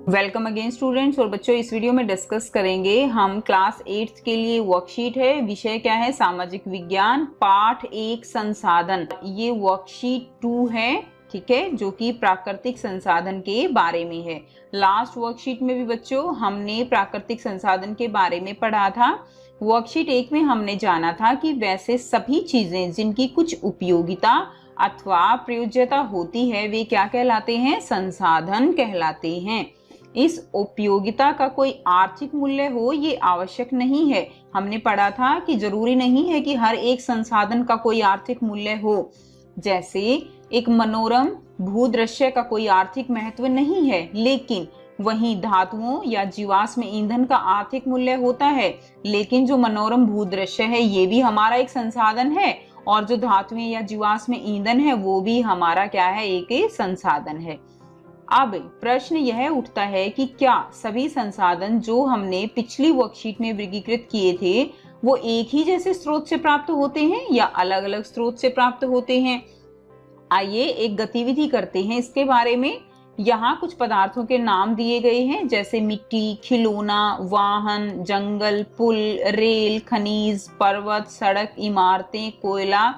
Welcome again students. और बच्चों, इस वीडियो में डिस्कस करेंगे हम क्लास 8 के लिए वर्कशीट है। विषय क्या है? सामाजिक विज्ञान, पाठ 1 संसाधन। ये वर्कशीट 2 है, ठीक है, जो कि प्राकृतिक संसाधन के बारे में है। लास्ट वर्कशीट में भी बच्चों हमने प्राकृतिक संसाधन के बारे में पढ़ा था। वर्कशीट 1 में हमने जाना था कि वैसे सभी चीजें जिनकी कुछ उपयोगिता अथवा प्रयोज्यता होती है वे क्या कहलाते हैं? संसाधन कहलाते हैं। इस उपयोगिता का कोई आर्थिक मूल्य हो ये आवश्यक नहीं है। हमने पढ़ा था कि जरूरी नहीं है कि हर एक संसाधन का कोई आर्थिक मूल्य हो। जैसे एक मनोरम भूदृश्य का कोई आर्थिक महत्व नहीं है, लेकिन वहीं धातुओं या जीवाश्म ईंधन का आर्थिक मूल्य होता है। लेकिन जो मनोरम भूदृश्य है ये भी हमारा एक संसाधन है, और जो धातुएं या जीवाश्म ईंधन है वो भी हमारा क्या है? एक संसाधन है। अब प्रश्न यह उठता है कि क्या सभी संसाधन जो हमने पिछली वर्कशीट में वर्गीकृत किए थे वो एक ही जैसे स्रोत से प्राप्त होते हैं या अलग अलग स्रोत से प्राप्त होते हैं? आइए एक गतिविधि करते हैं इसके बारे में। यहाँ कुछ पदार्थों के नाम दिए गए हैं, जैसे मिट्टी, खिलौना, वाहन, जंगल, पुल, रेल, खनिज, पर्वत, सड़क, इमारतें, कोयला,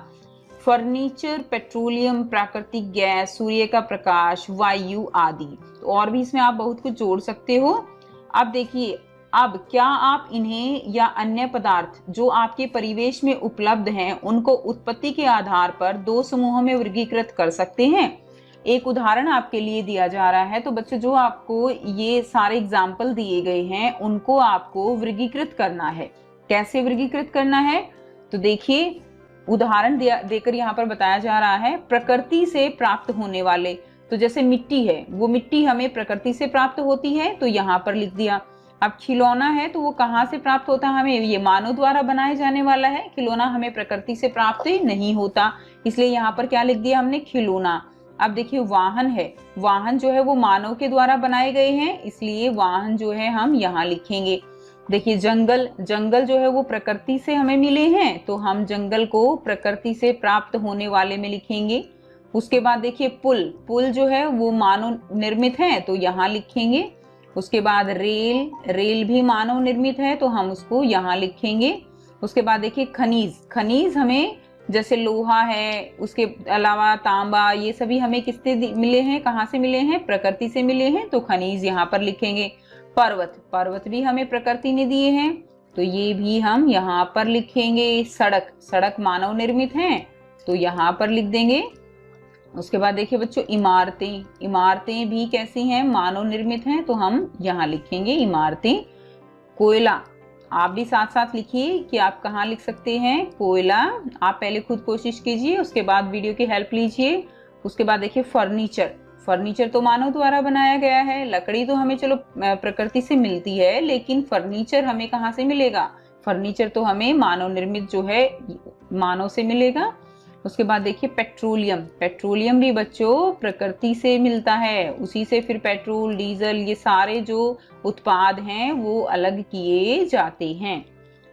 फर्नीचर, पेट्रोलियम, प्राकृतिक गैस, सूर्य का प्रकाश, वायु आदि। तो और भी इसमें आप बहुत कुछ जोड़ सकते हो। अब देखिए, अब क्या आप इन्हें या अन्य पदार्थ जो आपके परिवेश में उपलब्ध हैं उनको उत्पत्ति के आधार पर दो समूहों में वर्गीकृत कर सकते हैं? एक उदाहरण आपके लिए दिया जा रहा है। तो बच्चों, जो आपको ये सारे एग्जाम्पल दिए गए हैं उनको आपको वर्गीकृत करना है। कैसे वर्गीकृत करना है? तो देखिए, उदाहरण देकर यहाँ पर बताया जा रहा है प्रकृति से प्राप्त होने वाले। तो जैसे मिट्टी है, वो मिट्टी हमें प्रकृति से प्राप्त होती है, तो यहाँ पर लिख दिया। अब खिलौना है तो वो कहाँ से प्राप्त होता है? हमें ये मानव द्वारा बनाए जाने वाला है। खिलौना हमें प्रकृति से प्राप्त नहीं होता, इसलिए यहाँ पर क्या लिख दिया हमने? खिलौना। अब देखिए, वाहन है, वाहन जो है वो मानव के द्वारा बनाए गए हैं, इसलिए वाहन जो है हम यहाँ लिखेंगे। देखिए, जंगल, जंगल जो है वो प्रकृति से हमें मिले हैं, तो हम जंगल को प्रकृति से प्राप्त होने वाले में लिखेंगे। उसके बाद देखिए पुल, पुल जो है वो मानव निर्मित है, तो यहाँ लिखेंगे। उसके बाद रेल, रेल भी मानव निर्मित है, तो हम उसको यहाँ लिखेंगे। उसके बाद देखिए खनिज, खनिज हमें जैसे लोहा है, उसके अलावा तांबा, ये सभी हमें किससे मिले हैं? कहाँ से मिले हैं? प्रकृति से मिले हैं, तो खनिज यहाँ पर लिखेंगे। पर्वत, पर्वत भी हमें प्रकृति ने दिए हैं, तो ये भी हम यहाँ पर लिखेंगे। सड़क, सड़क मानव निर्मित है, तो यहाँ पर लिख देंगे। उसके बाद देखिए बच्चों, इमारतें, इमारतें भी कैसी हैं? मानव निर्मित हैं, तो हम यहाँ लिखेंगे इमारतें। कोयला, आप भी साथ साथ लिखिए कि आप कहाँ लिख सकते हैं कोयला। आप पहले खुद कोशिश कीजिए, उसके बाद वीडियो की हेल्प लीजिए। उसके बाद देखिए फर्नीचर, फर्नीचर तो मानव द्वारा बनाया गया है। लकड़ी तो हमें चलो प्रकृति से मिलती है, लेकिन फर्नीचर हमें कहाँ से मिलेगा? फर्नीचर तो हमें मानव निर्मित जो है मानव से मिलेगा। उसके बाद देखिए पेट्रोलियम, पेट्रोलियम भी बच्चों प्रकृति से मिलता है, उसी से फिर पेट्रोल, डीजल, ये सारे जो उत्पाद हैं वो अलग किए जाते हैं।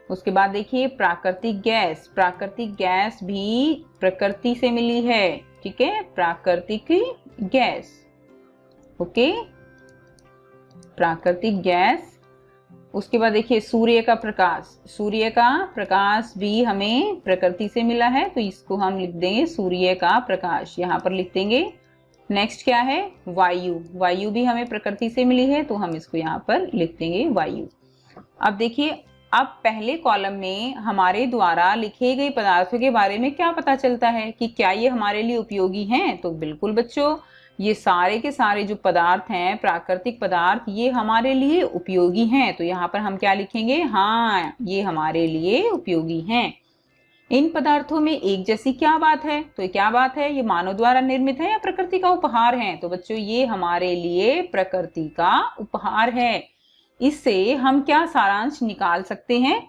उसके बाद देखिए प्राकृतिक गैस, प्राकृतिक गैस भी प्रकृति से मिली है, ठीक है, प्राकृतिक गैस, ओके, प्राकृतिक गैस। उसके बाद देखिए सूर्य का प्रकाश, सूर्य का प्रकाश भी हमें प्रकृति से मिला है, तो इसको हम लिख देंगे सूर्य का प्रकाश, यहाँ पर लिख देंगे। नेक्स्ट क्या है? वायु, वायु भी हमें प्रकृति से मिली है, तो हम इसको यहाँ पर लिख देंगे वायु। अब देखिए, अब पहले कॉलम में हमारे द्वारा लिखे गए पदार्थों के बारे में क्या पता चलता है कि क्या ये हमारे लिए उपयोगी हैं? तो बिल्कुल बच्चों, ये सारे के सारे जो पदार्थ हैं, प्राकृतिक पदार्थ, ये हमारे लिए उपयोगी हैं। तो यहाँ पर हम क्या लिखेंगे? हाँ, ये हमारे लिए उपयोगी हैं। इन पदार्थों में एक जैसी क्या बात है? तो क्या बात है? ये मानव द्वारा निर्मित है या प्रकृति का उपहार है? तो बच्चों, ये हमारे लिए प्रकृति का उपहार है। इससे हम क्या सारांश निकाल सकते हैं?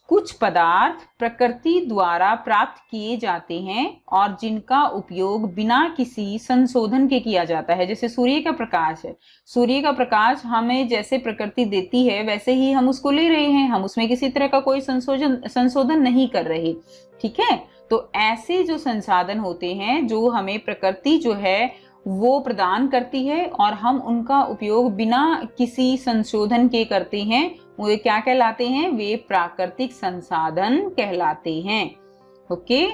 कुछ पदार्थ प्रकृति द्वारा प्राप्त किए जाते हैं और जिनका उपयोग बिना किसी संशोधन के किया जाता है। जैसे सूर्य का प्रकाश है, सूर्य का प्रकाश हमें जैसे प्रकृति देती है वैसे ही हम उसको ले रहे हैं, हम उसमें किसी तरह का कोई संशोधन नहीं कर रहे, ठीक है। तो ऐसे जो संसाधन होते हैं जो हमें प्रकृति जो है वो प्रदान करती है और हम उनका उपयोग बिना किसी संशोधन के करते हैं, वे क्या कहलाते हैं? वे प्राकृतिक संसाधन कहलाते हैं। ओके,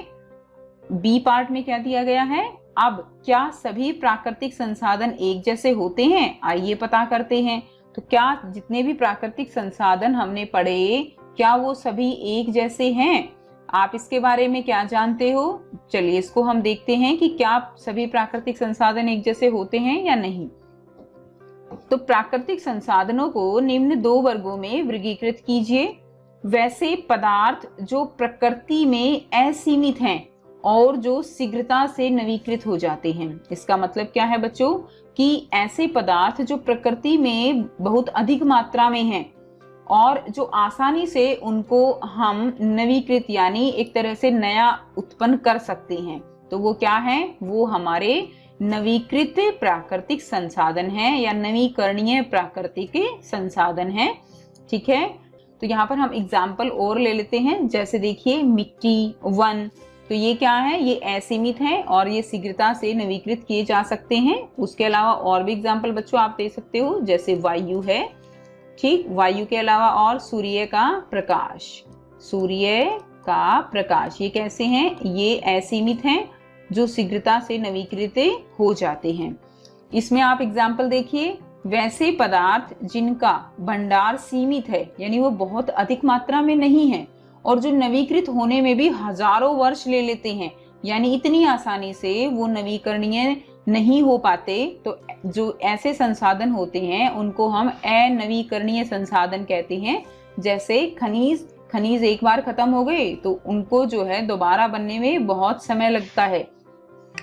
बी पार्ट में क्या दिया गया है? अब क्या सभी प्राकृतिक संसाधन एक जैसे होते हैं? आइए पता करते हैं। तो क्या जितने भी प्राकृतिक संसाधन हमने पढ़े, क्या वो सभी एक जैसे हैं? आप इसके बारे में क्या जानते हो? चलिए इसको हम देखते हैं कि क्या सभी प्राकृतिक संसाधन एक जैसे होते हैं या नहीं। तो प्राकृतिक संसाधनों को निम्न 2 वर्गों में वर्गीकृत कीजिए। वैसे पदार्थ जो प्रकृति में असीमित हैं और जो शीघ्रता से नवीकृत हो जाते हैं। इसका मतलब क्या है बच्चों? कि ऐसे पदार्थ जो प्रकृति में बहुत अधिक मात्रा में हैं और जो आसानी से उनको हम नवीकृत यानी एक तरह से नया उत्पन्न कर सकते हैं, तो वो क्या है? वो हमारे नवीकृत प्राकृतिक संसाधन हैं या नवीकरणीय प्राकृतिक संसाधन हैं। ठीक है, तो यहाँ पर हम एग्जाम्पल और ले लेते हैं। जैसे देखिए मिट्टी, वन, तो ये क्या है? ये असीमित है और ये शीघ्रता से नवीकृत किए जा सकते हैं। उसके अलावा और भी एग्जाम्पल बच्चों आप दे सकते हो, जैसे वायु है। ठीक, वायु के अलावा और सूर्य का प्रकाश, सूर्य का प्रकाश, ये कैसे हैं? ये असीमित हैं जो शीघ्रता से नवीकृत हो जाते हैं। इसमें आप एग्जाम्पल देखिए, वैसे पदार्थ जिनका भंडार सीमित है यानी वो बहुत अधिक मात्रा में नहीं है और जो नवीकृत होने में भी हजारों वर्ष ले लेते हैं, यानी इतनी आसानी से वो नवीकरणीय नहीं हो पाते, तो जो ऐसे संसाधन होते हैं उनको हम अनवीकरणीय संसाधन कहते हैं। जैसे खनिज एक बार खत्म हो गए तो उनको जो है दोबारा बनने में बहुत समय लगता है।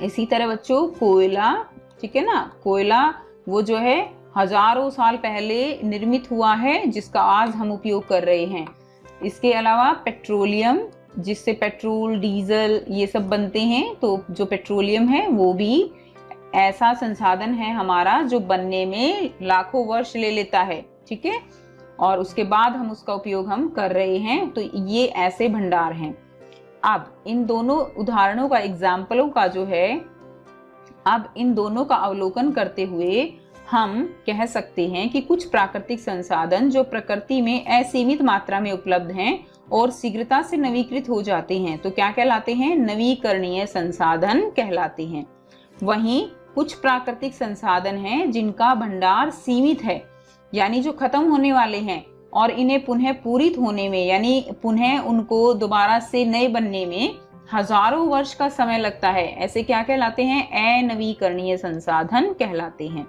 इसी तरह बच्चों कोयला, ठीक है ना, कोयला वो जो है हजारों साल पहले निर्मित हुआ है जिसका आज हम उपयोग कर रहे हैं। इसके अलावा पेट्रोलियम, जिससे पेट्रोल, डीजल ये सब बनते हैं, तो जो पेट्रोलियम है वो भी ऐसा संसाधन है हमारा जो बनने में लाखों वर्ष ले लेता है। ठीक है, और उसके बाद हम उसका उपयोग हम कर रहे हैं, तो ये ऐसे भंडार हैं। अब इन दोनों उदाहरणों का, एग्जाम्पलों का जो है, अब इन दोनों का अवलोकन करते हुए हम कह सकते हैं कि कुछ प्राकृतिक संसाधन जो प्रकृति में असीमित मात्रा में उपलब्ध हैं और शीघ्रता से नवीकृत हो जाते हैं, तो क्या कहलाते हैं? नवीकरणीय संसाधन कहलाते हैं। वहीं कुछ प्राकृतिक संसाधन हैं जिनका भंडार सीमित है, यानी जो खत्म होने वाले हैं और इन्हें पुनः पूरित होने में यानी पुनः उनको दोबारा से नए बनने में हजारों वर्ष का समय लगता है। ऐसे क्या कहलाते हैं? अनवीकरणीय संसाधन कहलाते हैं।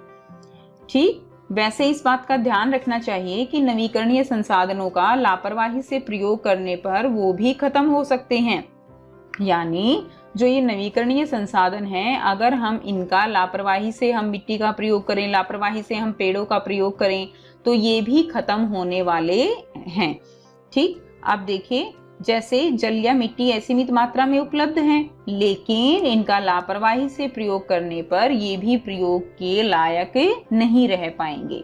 ठीक, वैसे इस बात का ध्यान रखना चाहिए कि नवीकरणीय संसाधनों का लापरवाही से प्रयोग करने पर वो भी खत्म हो सकते हैं। यानी जो ये नवीकरणीय संसाधन हैं, अगर हम इनका लापरवाही से हम मिट्टी का प्रयोग करें, लापरवाही से हम पेड़ों का प्रयोग करें, तो ये भी खत्म होने वाले हैं। ठीक, अब देखिए जैसे जल या मिट्टी असीमित मात्रा में उपलब्ध हैं, लेकिन इनका लापरवाही से प्रयोग करने पर ये भी प्रयोग के लायक नहीं रह पाएंगे।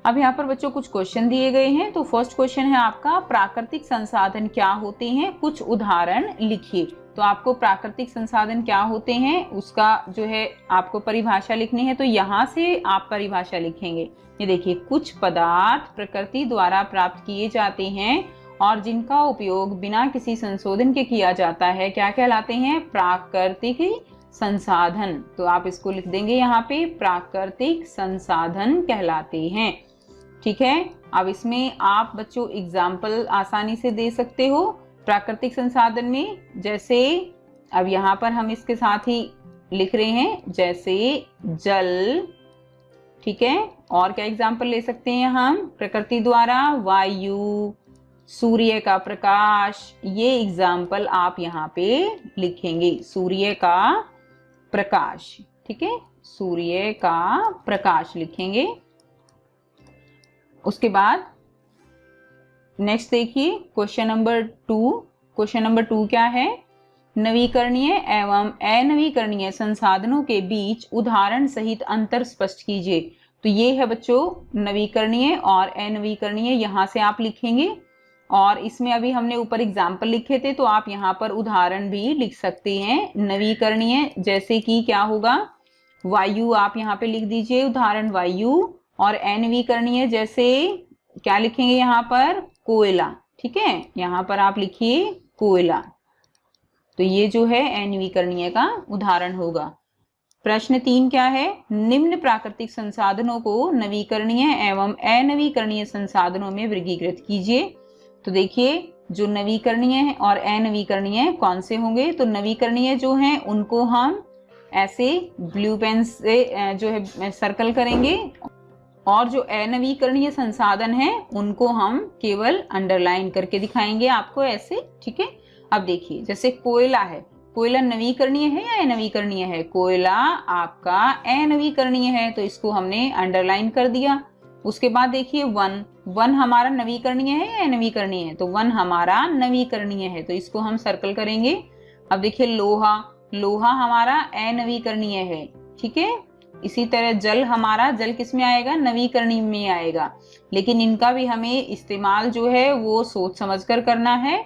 अब यहाँ पर बच्चों कुछ क्वेश्चन दिए गए हैं। तो फर्स्ट क्वेश्चन है आपका, प्राकृतिक संसाधन क्या होते हैं? कुछ उदाहरण लिखिए। तो आपको प्राकृतिक संसाधन क्या होते हैं उसका जो है आपको परिभाषा लिखनी है, तो यहाँ से आप परिभाषा लिखेंगे। ये देखिए, कुछ पदार्थ प्रकृति द्वारा प्राप्त किए जाते हैं और जिनका उपयोग बिना किसी संशोधन के किया जाता है, क्या कहलाते हैं? प्राकृतिक संसाधन। तो आप इसको लिख देंगे यहाँ पे, प्राकृतिक संसाधन कहलाते हैं। ठीक है, अब इसमें आप बच्चों एग्जाम्पल आसानी से दे सकते हो प्राकृतिक संसाधन में। जैसे अब यहाँ पर हम इसके साथ ही लिख रहे हैं, जैसे जल। ठीक है, और क्या एग्जाम्पल ले सकते हैं हम प्रकृति द्वारा? वायु, सूर्य का प्रकाश, ये एग्जाम्पल आप यहाँ पे लिखेंगे। सूर्य का प्रकाश, ठीक है, सूर्य का प्रकाश लिखेंगे। उसके बाद नेक्स्ट देखिए क्वेश्चन नंबर 2। क्वेश्चन नंबर 2 क्या है? नवीकरणीय एवं अनवीकरणीय संसाधनों के बीच उदाहरण सहित अंतर स्पष्ट कीजिए। तो ये है बच्चों नवीकरणीय और अनवीकरणीय, यहाँ से आप लिखेंगे। और इसमें अभी हमने ऊपर एग्जाम्पल लिखे थे, तो आप यहाँ पर उदाहरण भी लिख सकते हैं। नवीकरणीय जैसे कि क्या होगा? वायु आप यहाँ पे लिख दीजिए, उदाहरण वायु। और अनवीकरणीय जैसे क्या लिखेंगे यहाँ पर, कोयला। ठीक है, यहाँ पर आप लिखिए कोयला। तो ये जो है अनवीकरणीय का उदाहरण होगा। प्रश्न 3 क्या है, निम्न प्राकृतिक संसाधनों को नवीकरणीय एवं अनवीकरणीय संसाधनों में वर्गीकृत कीजिए। तो देखिए, जो नवीकरणीय और अनवीकरणीय कौन से होंगे, तो नवीकरणीय जो हैं उनको हम ऐसे ब्लू पेन से जो है सर्कल करेंगे, और जो अनवीकरणीय संसाधन हैं उनको हम केवल अंडरलाइन करके दिखाएंगे आपको ऐसे। ठीक है, अब देखिए जैसे कोयला है, कोयला नवीकरणीय है या अनवीकरणीय है, कोयला आपका अनवीकरणीय है, तो इसको हमने अंडरलाइन कर दिया। उसके बाद देखिए वन, वन हमारा नवीकरणीय है या अनवीकरणीय है, तो वन हमारा नवीकरणीय है, तो इसको हम सर्कल करेंगे। अब देखिए लोहा, लोहा हमारा अनवीकरणीय है। ठीक है, इसी तरह जल, हमारा जल किस में आएगा, नवीकरणीय में आएगा, लेकिन इनका भी हमें इस्तेमाल जो है वो सोच समझकर करना है।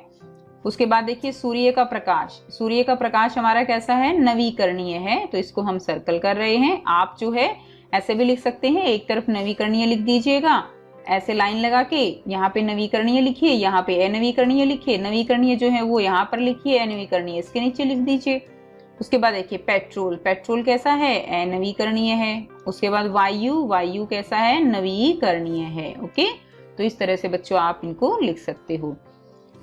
उसके बाद देखिए सूर्य का प्रकाश, सूर्य का प्रकाश हमारा कैसा है, नवीकरणीय है, तो इसको हम सर्कल कर रहे हैं। आप जो है ऐसे भी लिख सकते हैं, एक तरफ नवीकरणीय लिख दीजिएगा, ऐसे लाइन लगा के यहाँ पे नवीकरणीय लिखिए, यहाँ पे अनवीकरणीय लिखिए, नवीकरणीय जो है वो यहाँ पर लिखिए, अनवीकरणीय इसके नीचे लिख दीजिए। उसके बाद देखिए पेट्रोल, पेट्रोल कैसा है, अनवीकरणीय है। उसके बाद वायु, वायु कैसा है, नवीकरणीय है। ओके, तो इस तरह से बच्चों आप इनको लिख सकते हो।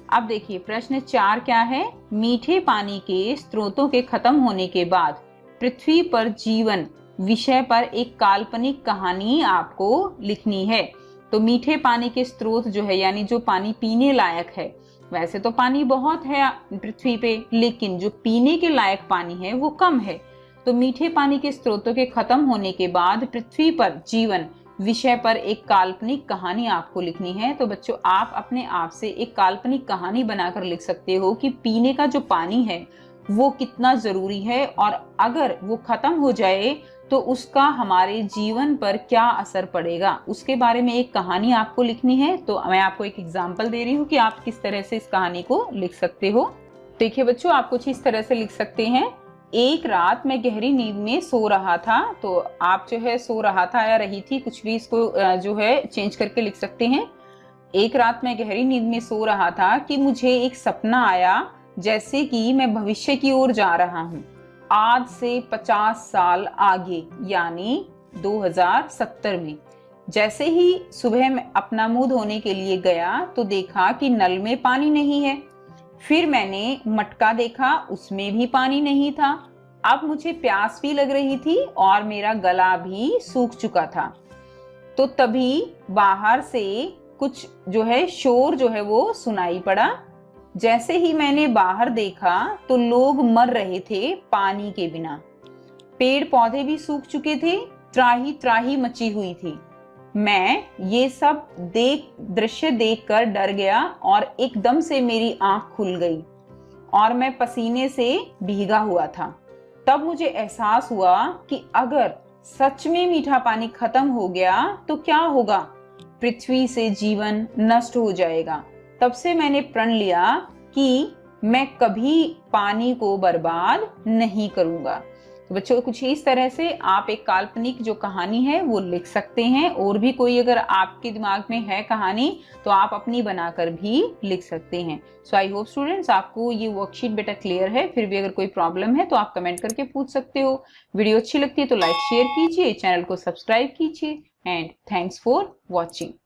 अब देखिए प्रश्न 4 क्या है, मीठे पानी के स्रोतों के खत्म होने के बाद पृथ्वी पर जीवन विषय पर एक काल्पनिक कहानी आपको लिखनी है। तो मीठे पानी के स्रोत जो है, यानी जो पानी पीने लायक है, वैसे तो पानी बहुत है पृथ्वी पे, लेकिन जो पीने के लायक पानी है वो कम है। तो मीठे पानी के स्रोतों के खत्म होने के बाद पृथ्वी पर जीवन विषय पर एक काल्पनिक कहानी आपको लिखनी है। तो बच्चों आप अपने आप से एक काल्पनिक कहानी बनाकर लिख सकते हो कि पीने का जो पानी है वो कितना जरूरी है, और अगर वो खत्म हो जाए तो उसका हमारे जीवन पर क्या असर पड़ेगा, उसके बारे में एक कहानी आपको लिखनी है। तो मैं आपको एक एग्जांपल दे रही हूँ कि आप किस तरह से इस कहानी को लिख सकते हो। देखिए बच्चों, आप कुछ इस तरह से लिख सकते हैं, एक रात मैं गहरी नींद में सो रहा था। तो आप जो है सो रहा था या रही थी, कुछ भी इसको जो है चेंज करके लिख सकते हैं। एक रात मैं गहरी नींद में सो रहा था कि मुझे एक सपना आया जैसे कि मैं भविष्य की ओर जा रहा हूँ, आज से 50 साल आगे, यानी 2070 में। जैसे ही सुबह में अपना मुंह धोने के लिए गया तो देखा कि नल में पानी नहीं है। फिर मैंने मटका देखा, उसमें भी पानी नहीं था। अब मुझे प्यास भी लग रही थी और मेरा गला भी सूख चुका था। तो तभी बाहर से कुछ जो है शोर जो है वो सुनाई पड़ा। जैसे ही मैंने बाहर देखा तो लोग मर रहे थे पानी के बिना, पेड़ पौधे भी सूख चुके थे, त्राही त्राही मची हुई थी। मैं ये सब दृश्य देखकर डर गया और एकदम से मेरी आंख खुल गई और मैं पसीने से भीगा हुआ था। तब मुझे एहसास हुआ कि अगर सच में मीठा पानी खत्म हो गया तो क्या होगा, पृथ्वी से जीवन नष्ट हो जाएगा। तब से मैंने प्रण लिया कि मैं कभी पानी को बर्बाद नहीं करूंगा। तो बच्चों कुछ इस तरह से आप एक काल्पनिक जो कहानी है वो लिख सकते हैं, और भी कोई अगर आपके दिमाग में है कहानी तो आप अपनी बनाकर भी लिख सकते हैं। सो आई होप स्टूडेंट्स आपको ये वर्कशीट बेटा क्लियर है। फिर भी अगर कोई प्रॉब्लम है तो आप कमेंट करके पूछ सकते हो। वीडियो अच्छी लगती है तो लाइक शेयर कीजिए, चैनल को सब्सक्राइब कीजिए, एंड थैंक्स फॉर वॉचिंग।